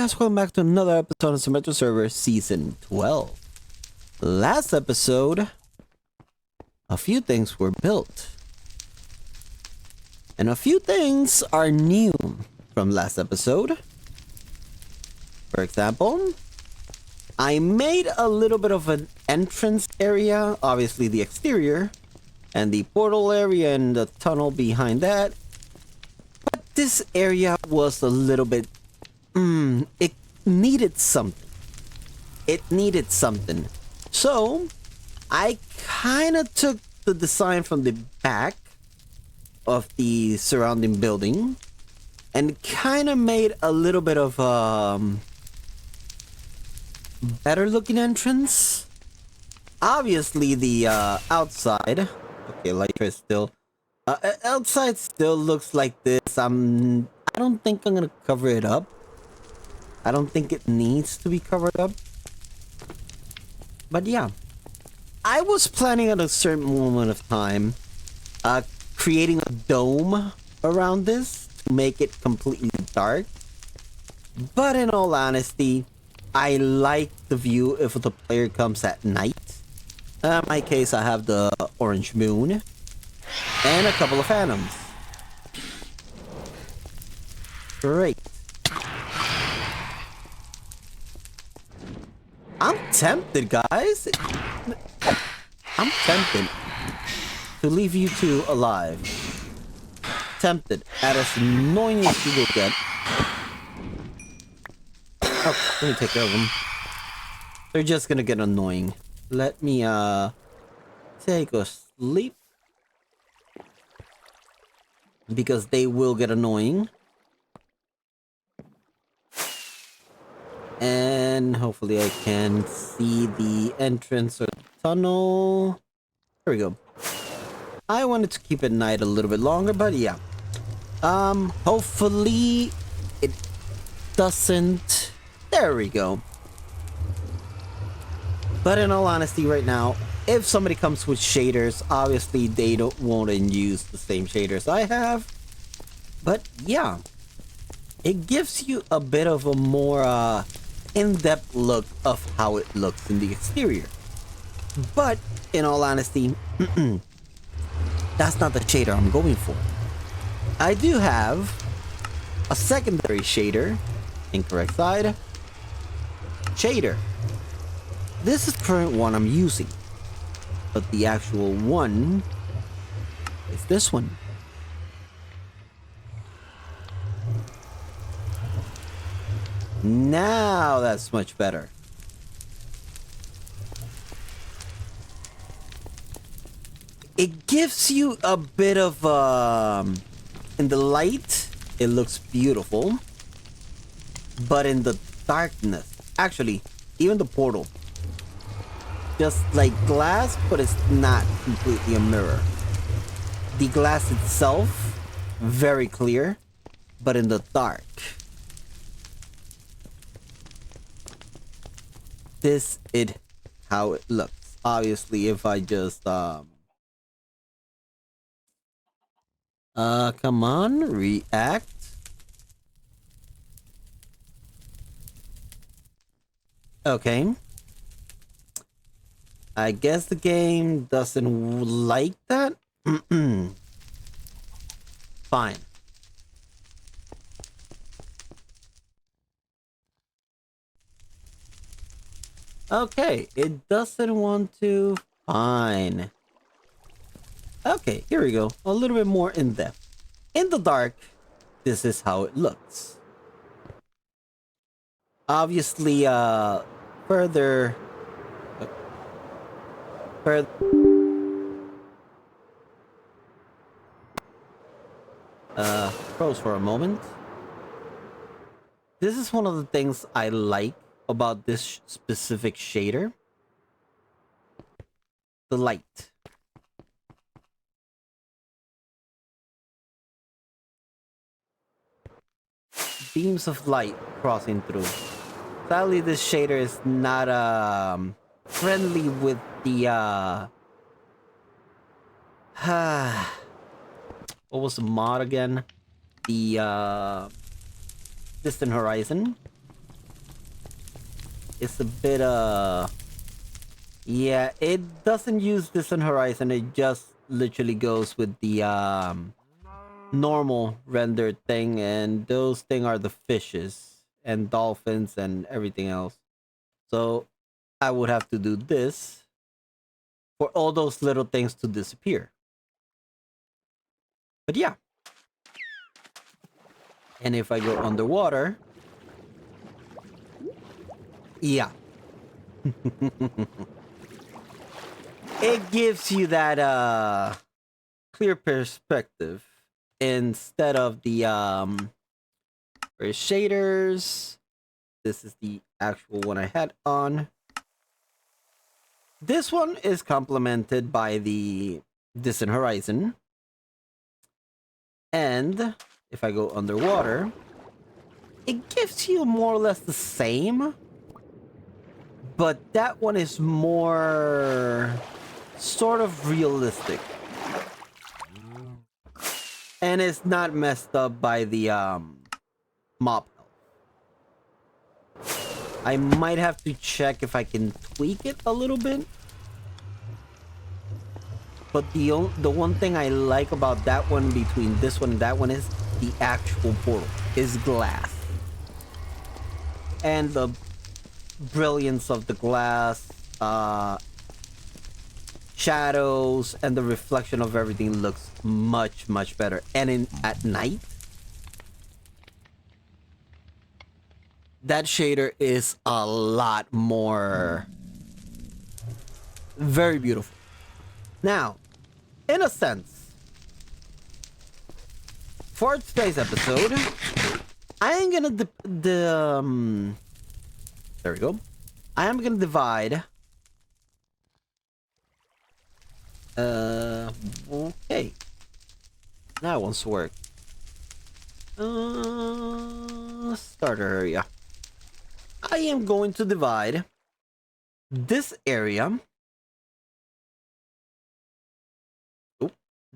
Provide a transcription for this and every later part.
guys, welcome back to another episode of Symmetria Server Season 12. Last episode, a few things were built. And a few things are new from last episode. For example, I made a little bit of an entrance area, obviously the exterior, and the portal area and the tunnel behind that. But this area was a little bit it needed something. So, I kind of took the design from the back of the surrounding building and kind of made a little bit of better looking entrance. Obviously, the outside. Okay, Lytra is still. Outside still looks like this. I don't think I'm gonna cover it up. I don't think it needs to be covered up. But yeah. I was planning at a certain moment of time creating a dome around this to make it completely dark. But in all honesty, I like the view if the player comes at night. In my case, I have the orange moon and a couple of phantoms. Great. I'm tempted, guys. I'm tempted to leave you two alive. Tempted. At as annoying as you will get. Oh, let me take care of them. They're just gonna get annoying. Let me, take a sleep. Because they will get annoying. And hopefully I can see the entrance or tunnel. There we go. I wanted to keep it night a little bit longer, but yeah. Hopefully it doesn't. There we go. But in all honesty, right now, if somebody comes with shaders, obviously they won't use the same shaders I have. But yeah, it gives you a bit of a more in-depth look of how it looks in the exterior. But in all honesty, that's not the shader I'm going for. I do have a secondary shader, incorrect side, shader. This is the current one I'm using, but the actual one is this one. Now that's much better. It gives you a bit of in the light it looks beautiful, but in the darkness, actually even the portal, just like glass, but it's not completely a mirror. The glass itself very clear, but in the dark, this is how it looks. Obviously, if I just come on, react. Okay. I guess the game doesn't like that. Fine. Okay, it doesn't want to. Fine. Okay, here we go. A little bit more in depth. In the dark, this is how it looks. Obviously, further. Froze for a moment. This is one of the things I like about this specific shader. The light. Beams of light crossing through. Sadly, this shader is not friendly with the what was the mod again? The distant horizon. is a bit yeah, it doesn't use distant horizon. It just literally goes with the normal rendered thing, and those thing are the fishes and dolphins and everything else. So I would have to do this for all those little things to disappear. But yeah. And if I go underwater, yeah. It gives you that clear perspective instead of the shaders. This is the actual one I had on. This one is complemented by the distant horizon. And if I go underwater, it gives you more or less the same. But that one is more sort of realistic. And it's not messed up by the mop. I might have to check if I can tweak it a little bit. But the one thing I like about that one between this one and that one is the actual portal is glass. And the brilliance of the glass, shadows, and the reflection of everything looks much, much better. And at night, that shader is a lot more very beautiful. Now, in a sense, for today's episode, I am gonna there we go. I am gonna divide. Okay. That wants to work. Starter area. I am going to divide this area.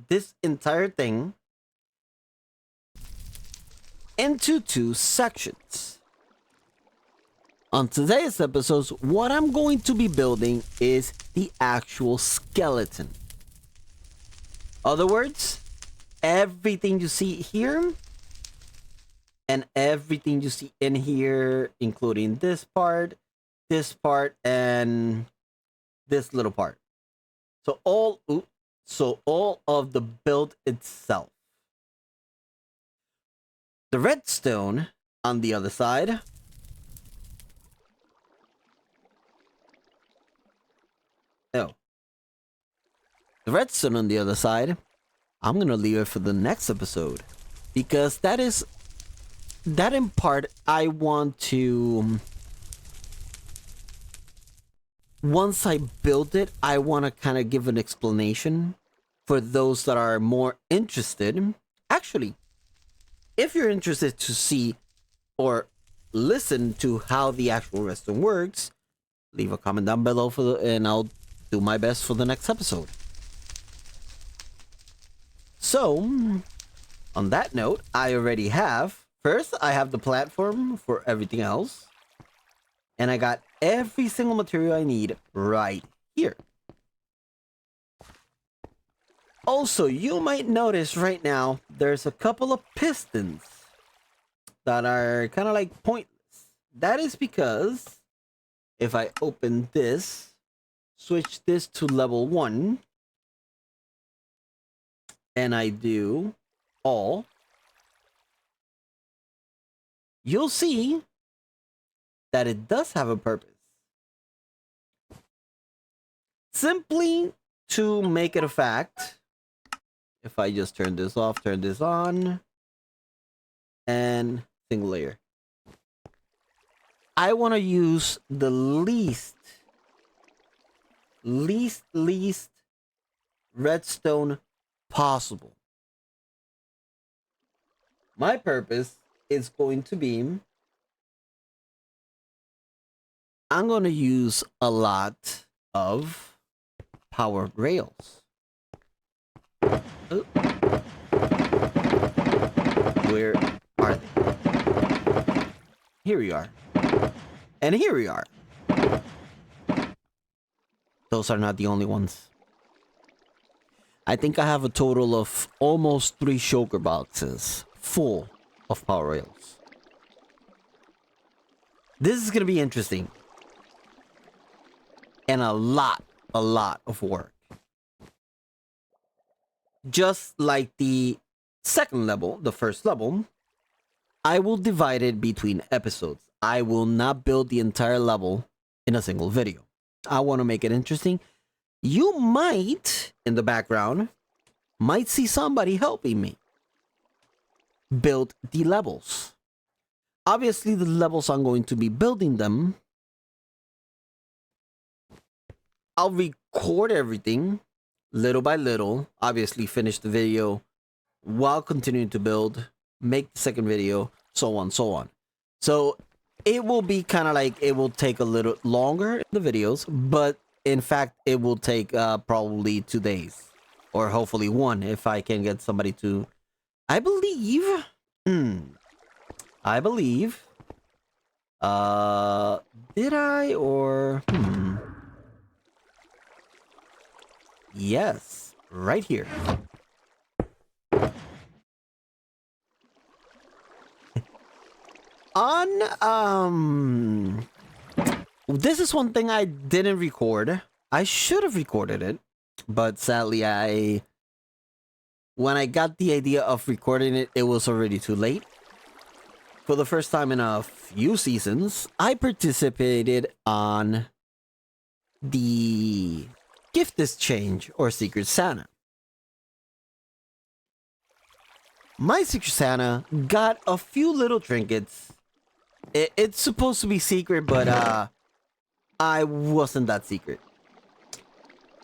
This entire thing into 2 sections. On today's episodes, what I'm going to be building is the actual skeleton. Other words, everything you see here and everything you see in here, including this part, and this little part. So all of the build itself. The redstone on the other side. Oh. The redstone on the other side, I'm going to leave it for the next episode. Because that in part, I want to... Once I build it, I want to kind of give an explanation for those that are more interested. Actually, if you're interested to see or listen to how the actual redstone works, leave a comment down below and I'll do my best for the next episode. So, on that note, I already have... First, I have the platform for everything else. And I got every single material I need right here. Also, you might notice right now, there's a couple of pistons that are kind of like pointless. That is because if I open this, switch this to level 1, and I do all, you'll see that it does have a purpose. Simply to make it a fact, if I just turn this off, turn this on, and single layer. I want to use the least redstone possible. My purpose is going to be... I'm going to use a lot of power rails. Oh. Where are they? Here we are. And here we are. those are not the only ones. I think I have a total of almost 3 shulker boxes full of power rails. This is going to be interesting. And a lot of work. Just like the second level, the first level, I will divide it between episodes. I will not build the entire level in a single video. I want to make it interesting. You might, in the background, might see somebody helping me build the levels. Obviously, the levels I'm going to be building them, I'll record everything little by little. Obviously, finish the video while continuing to build, make the second video, so on, so on. So it will be kind of like, it will take a little longer in the videos, but in fact, it will take probably 2 days, or hopefully 1 if I can get somebody to. I believe. I believe. Did I or? Yes, right here. This is one thing I didn't record. I should have recorded it, but sadly when I got the idea of recording it, it was already too late. For the first time in a few seasons, I participated on the gift exchange or Secret Santa. My Secret Santa got a few little trinkets. It's supposed to be secret, but I wasn't that secret.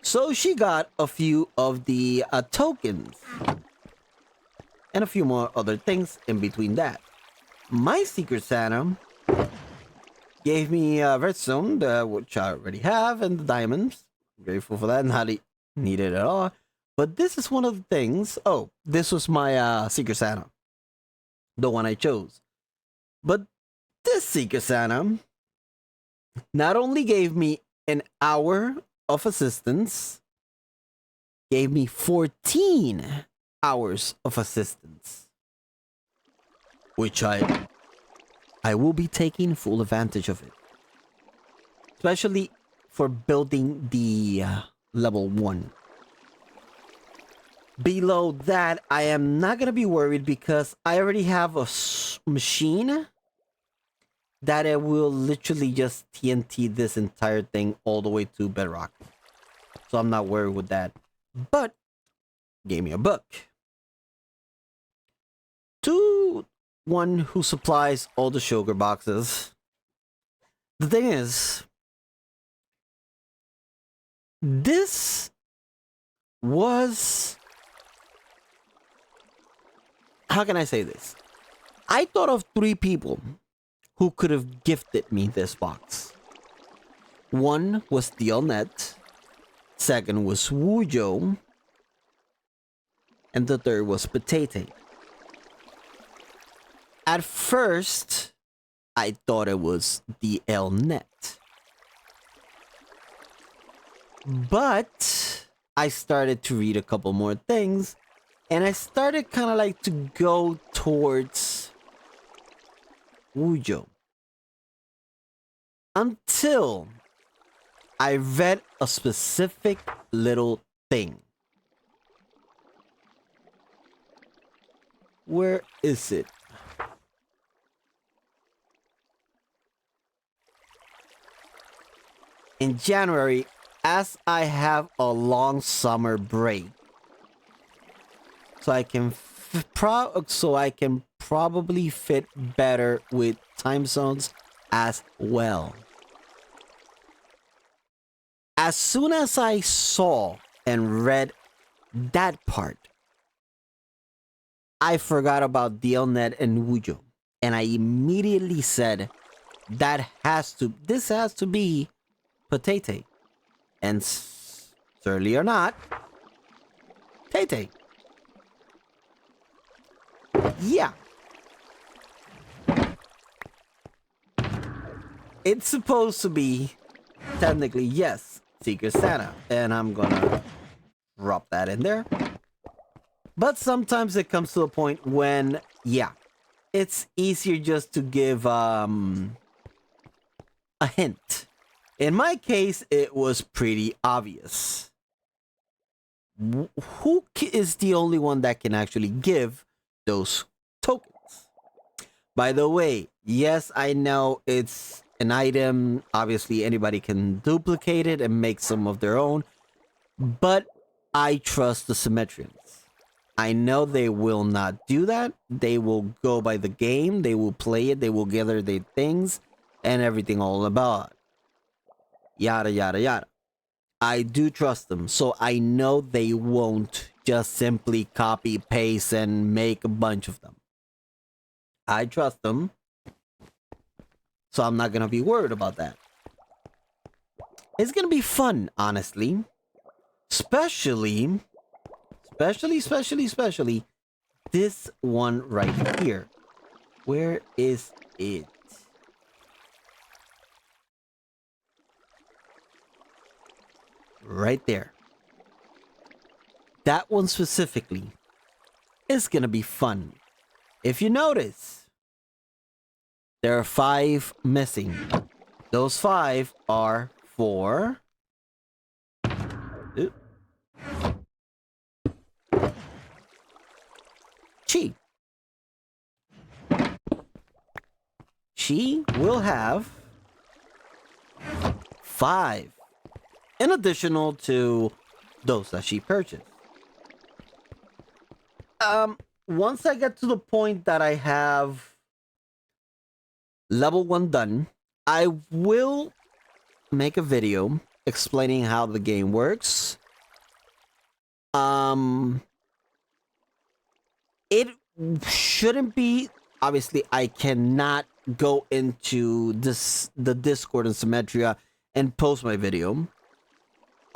So she got a few of the tokens and a few more other things in between that. My Secret Santa gave me a redstone, which I already have, and the diamonds. I'm grateful for that, not needed at all. But this is one of the things. Oh, this was my Secret Santa, the one I chose. But this Secret Santa not only gave me an hour of assistance, gave me 14 hours of assistance, which I will be taking full advantage of it, especially for building the level 1. Below that, I am not gonna be worried because I already have a machine that it will literally just TNT this entire thing all the way to bedrock. So I'm not worried with that. But gave me a book. To one who supplies all the sugar boxes. The thing is, this was, how can I say this? I thought of 3 people who could have gifted me this box. One was Dielnet, second was Wujo, and the third was Potato. At first, I thought it was Dielnet. But I started to read a couple more things, and I started kind of like to go towards Wujo. Until I read a specific little thing. Where is it? In January, as I have a long summer break, so I can probably fit better with time zones as well. As soon as I saw and read that part, I forgot about Dielnet and Wujo, and I immediately said, this has to be Potato. And certainly or not, Tay. Yeah. It's supposed to be, technically, yes, Secret Santa. And I'm gonna drop that in there. But sometimes it comes to a point when, yeah, it's easier just to give a hint. In my case, it was pretty obvious. Who is the only one that can actually give those tokens? By the way, yes, I know it's an item. Obviously, anybody can duplicate it and make some of their own. But I trust the Symmetrians. I know they will not do that. They will go by the game. They will play it. They will gather their things and everything all about it. Yada, yada, yada. I do trust them. So I know they won't just simply copy, paste, and make a bunch of them. I trust them. So I'm not going to be worried about that. It's going to be fun, honestly. Especially this one right here. Where is it? Right there. That one specifically is gonna be fun. If you notice, there are 5 missing. Those 5 are for... Chi. She will have 5. In additional to those that she purchased. Once I get to the point that I have level 1 done, I will make a video explaining how the game works. It shouldn't be... Obviously, I cannot go into the Discord and Symmetria and post my video.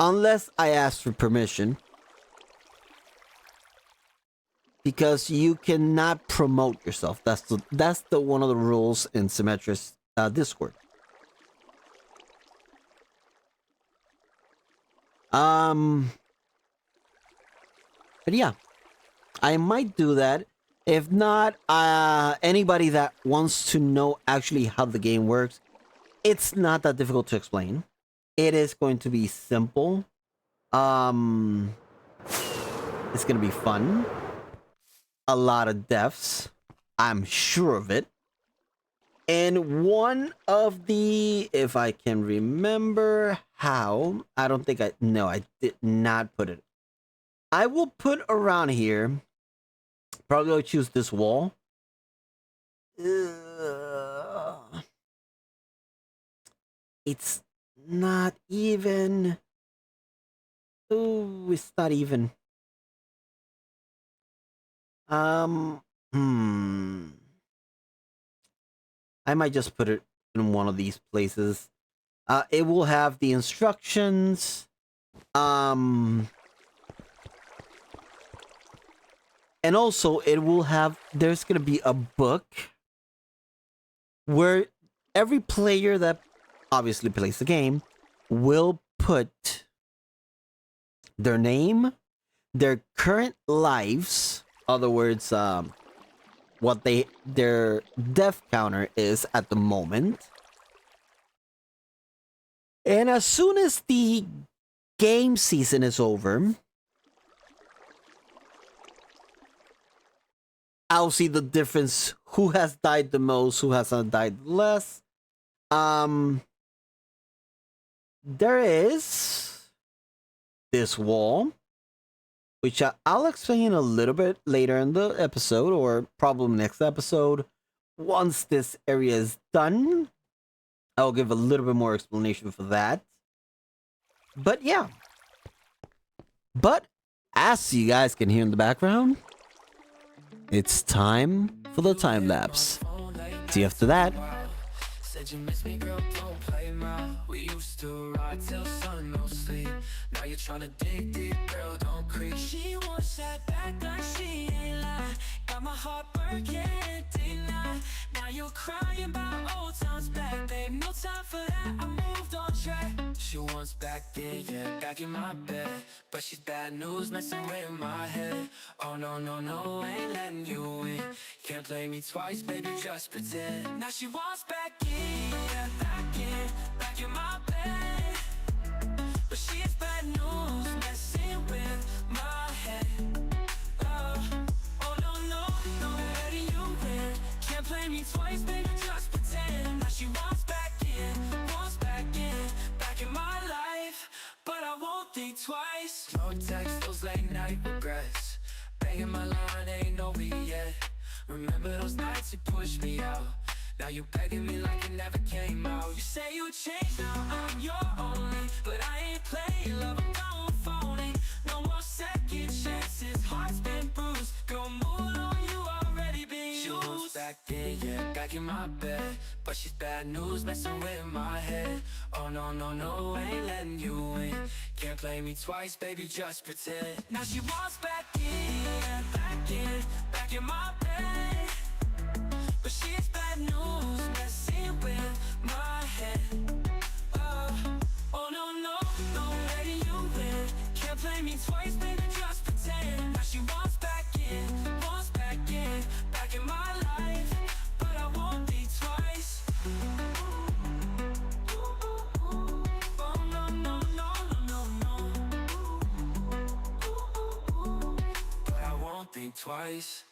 Unless I ask for permission. Because you cannot promote yourself. That's the one of the rules in Symmetria's Discord. But yeah. I might do that. If not, anybody that wants to know actually how the game works, it's not that difficult to explain. It is going to be simple. It's gonna be fun. A lot of deaths. I'm sure of it. And one of the... If I can remember how... I don't think I... No, I did not put it. I will put around here... Probably I'll choose this wall. It's not even... Ooh, it's not even... I might just put it in one of these places. It will have the instructions. And also it will have... There's gonna be a book where every player that obviously plays the game will put their name, their current lives, other words, what their death counter is at the moment. And as soon as the game season is over, I'll see the difference, who has died the most, who has not died less. There is this wall, which I'll explain a little bit later in the episode, or probably next episode. Once this area is done, I'll give a little bit more explanation for that. But yeah. But as you guys can hear in the background, it's time for the time lapse. See you after that. Said you miss me, girl, don't play around. We used to ride till sun, no sleep. Now you're trying to dig deep, girl, don't creep. She wants that back, like she ain't lying. Got my heart breaking, denied. Now you're crying about old times back, babe. No time for that, I moved on track. She wants back back in, yeah, back in my bed. But she's bad news, messing with my head. Oh no, no, no, ain't letting you in. Can't play me twice, baby, just pretend. Now she wants back in, yeah, back in my bed. But she's bad news, messing with my head. Oh no, no, no, letting you in. Can't play me twice, baby, just pretend. Now she wants back in my life. But I won't think twice. No text, those late night regrets. Banging my line, ain't no me yet. Remember those nights you pushed me out. Now you begging me like it never came out. You say you changed, now I'm your only. But I ain't playing love, I'm done with phoning. No more second chances, heart's been bruised. Girl, mood on you already been used. She wants back in, yeah, back in my bed. But she's bad news, messing with my head. Oh no, no, no, ain't letting you in. Can't play me twice, baby, just pretend. Now she wants back in, yeah, back in my bed. But she's bad news, messing with my head. Oh no, no, no, letting you in. Can't play me twice, baby, just pretend. Now she wants back in my life. But I won't think twice. Oh no, no, no, no, no. But I won't think twice.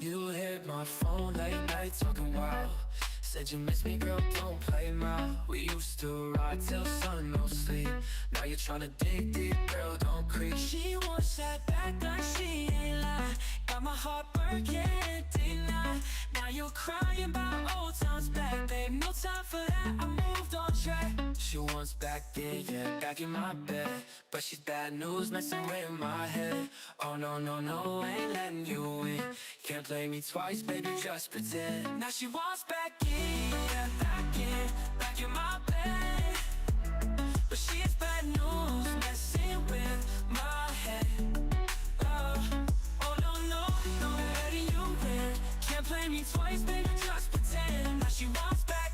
You hit my phone late night talking wild. Said you miss me, girl, don't play mal. We used to ride till sun, no sleep. Now you're tryna dig deep, girl, don't creep. She wants that back like she ain't lie. Got my heart breaking, deny. Now you're crying about old times back, babe. No time for that, I moved on track. She wants back in, yeah, back in my bed. But she's bad news, messing with my head. Oh no, no, no, ain't letting you in. Can't play me twice, baby, just pretend. Now she wants back in, yeah, back in my bed. But she's bad news, messing with my head. Oh no, no, no, letting you in. Can't play me twice, baby, just pretend. Now she wants back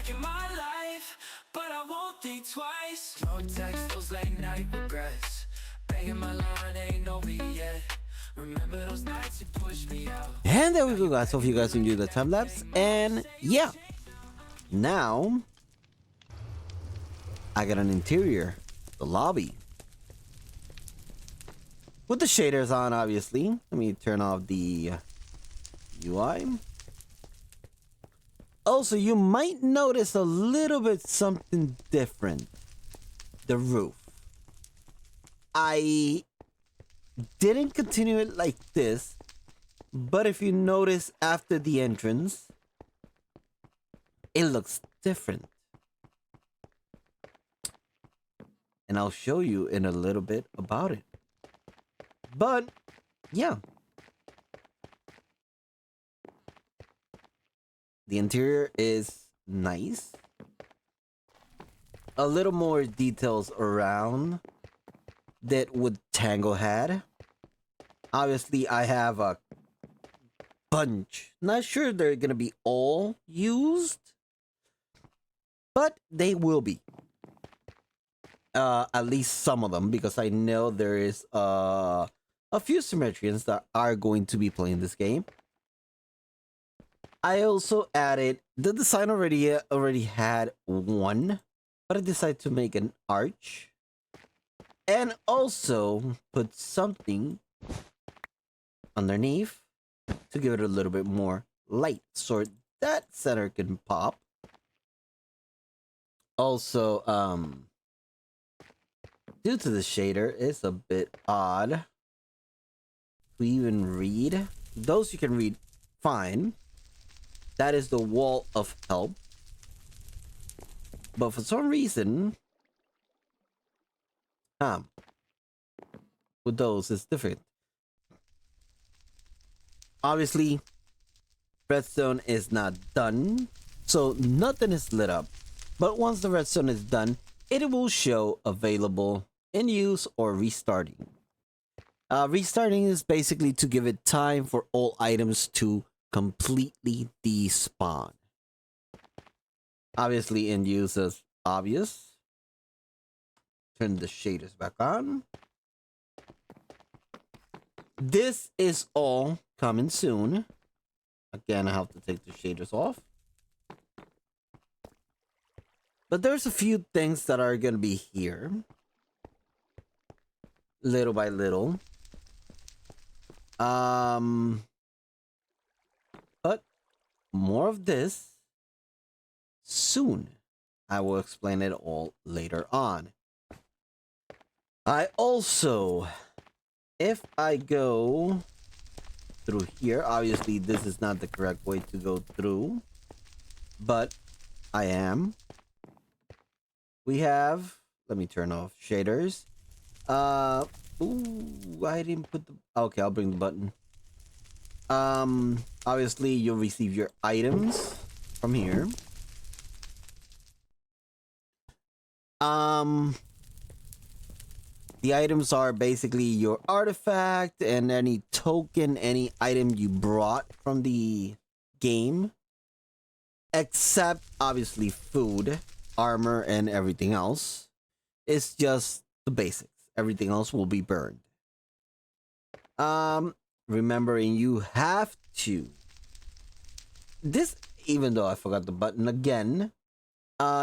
in my life. But I won't think twice. No text, those late night regrets. Banging my line, ain't no me yet. Remember those nights you pushed me out. And there we go, guys. Hope you guys enjoyed the time lapse. And yeah, now I got an interior, the lobby, with the shaders on, obviously. Let me turn off the UI. Also, you might notice a little bit something different. The roof. I didn't continue it like this, but if you notice after the entrance, it looks different. And I'll show you in a little bit about it. But yeah, the interior is nice. A little more details around that what Tango had. Obviously, I have a bunch. Not sure they're gonna be all used, but they will be. At least some of them, because I know there is a few Symmetrians that are going to be playing this game. I also added the design already had one, but I decided to make an arch and also put something underneath to give it a little bit more light so that center can pop. Also, due to the shader, it's a bit odd to even read. Those you can read fine. That is the wall of help. But for some reason, with those it's different. Obviously, redstone is not done, so nothing is lit up. But once the redstone is done, it will show available, in use, or restarting. Restarting is basically to give it time for all items to completely despawn. Obviously, in use is obvious. Turn the shaders back on. This is all coming soon. Again, I have to take the shaders off. But there's a few things that are going to be here. Little by little. But more of this soon. I will explain it all later on. I also, if I go through here, obviously this is not the correct way to go through, but I am. We have, let me turn off shaders. Ooh, I didn't put the, okay, I'll bring the button. Obviously you'll receive your items from here. The items are basically your artifact and any token, any item you brought from the game. Except, obviously, food, armor, and everything else. It's just the basics. Everything else will be burned. Remembering you have to. This, even though I forgot the button again,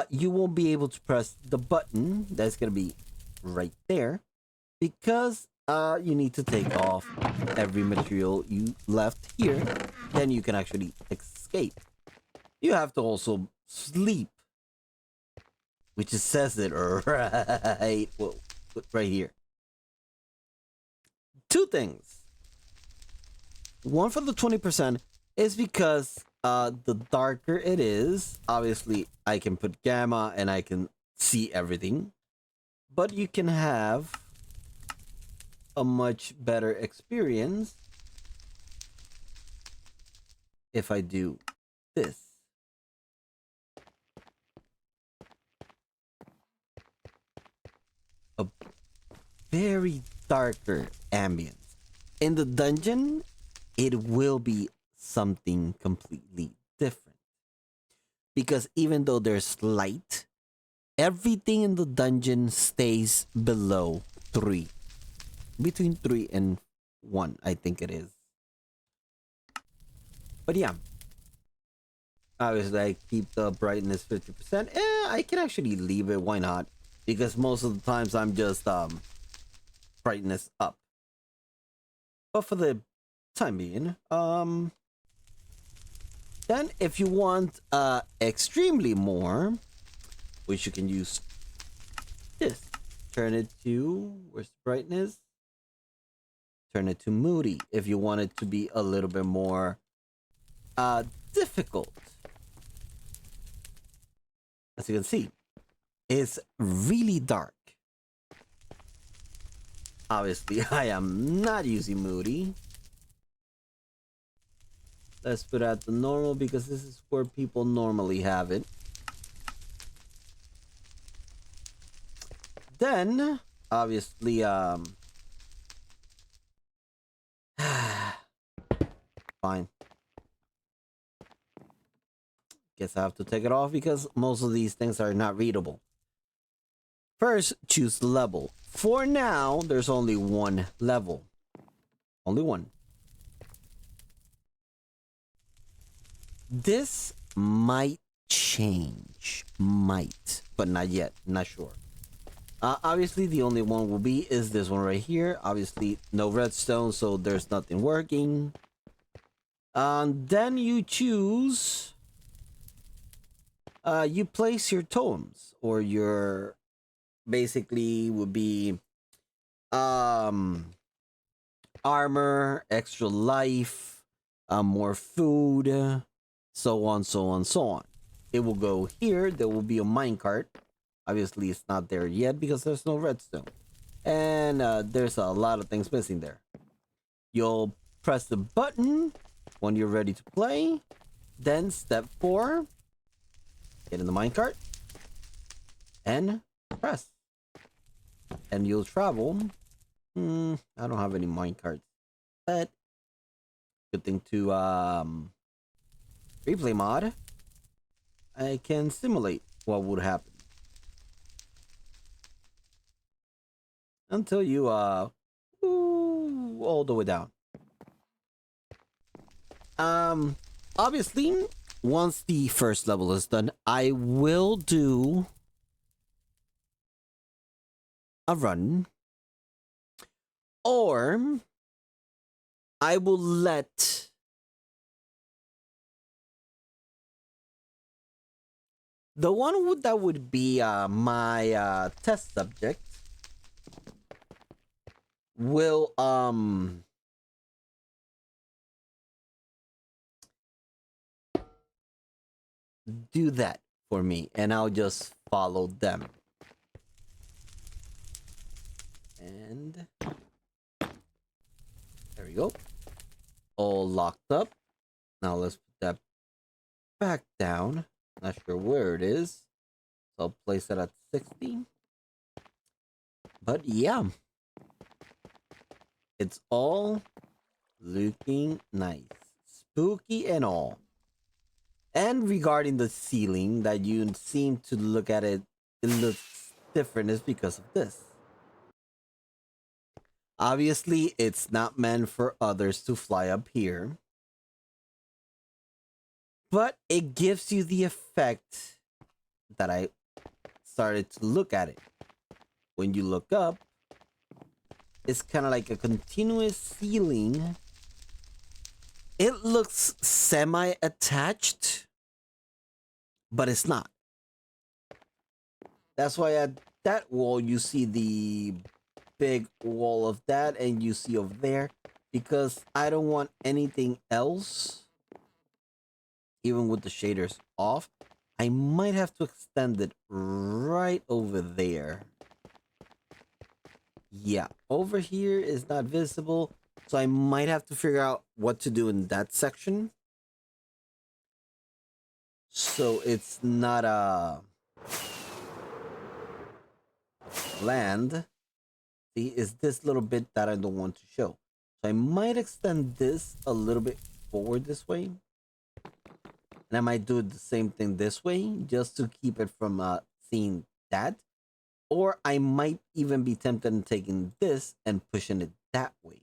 you won't be able to press the button that's gonna be right there because you need to take off every material you left here. Then you can actually escape. You have to also sleep, which says it right, well, right here. Two things. One for the 20% is because the darker it is, obviously I can put gamma and I can see everything, but you can have a much better experience if I do this. A very darker ambience. In the dungeon, it will be something completely different. Because even though there's light, everything in the dungeon stays below 3. Between 3 and 1, I think it is. But yeah. Obviously, I keep the brightness 50%. I can actually leave it. Why not? Because most of the times I'm just brightness up. But for the time being, then if you want extremely more, which you can use this. Turn it to, where's the brightness? Turn it to moody if you want it to be a little bit more difficult. As you can see, it's really dark. Obviously, I am not using moody. Let's put out the normal because this is where people normally have it. Then, obviously, fine. Guess I have to take it off because most of these things are not readable. First, choose level. For now, there's only one level. Only one. This might change. Might. But not yet. Not sure. Obviously, the only one will be is this one right here. Obviously, no redstone, so there's nothing working. Then you choose... you place your totems. Or your... Basically, would be... armor, extra life, more food, so on, so on, so on. It will go here. There will be a minecart. Obviously, it's not there yet because there's no redstone. And there's a lot of things missing there. You'll press the button when you're ready to play. Then step 4. Get in the minecart. And press. And you'll travel. I don't have any minecarts. But good thing to replay mod. I can simulate what would happen until you all the way down. Obviously, once the first level is done, I will do a run, or I will let the one that would be my test subject will do that for me, and I'll just follow them. And there we go. All locked up. Now let's put that back down. Not sure where it is. So I'll place it at 60. But yeah. It's all looking nice. Spooky and all. And regarding the ceiling that you seem to look at it, it looks different is because of this. Obviously, it's not meant for others to fly up here. But it gives you the effect that I started to look at it. When you look up, it's kind of like a continuous ceiling. It looks semi-attached, but it's not. That's why at that wall you see the big wall of that, and you see over there, because I don't want anything else, even with the shaders off. I might have to extend it right over there. Yeah, over here is not visible, so I might have to figure out what to do in that section, so it's not a land. See, is this little bit that I don't want to show. So I might extend this a little bit forward this way. And I might do the same thing this way, just to keep it from seeing that. Or I might even be tempted in taking this and pushing it that way.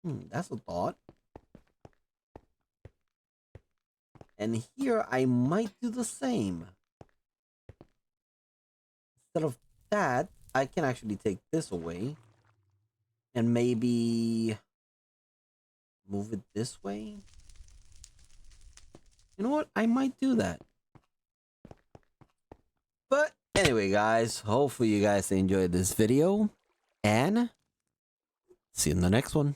That's a thought. And here I might do the same. Instead of that, I can actually take this away and maybe move it this way. You know what? I might do that. But anyway, guys, hopefully you guys enjoyed this video, and see you in the next one.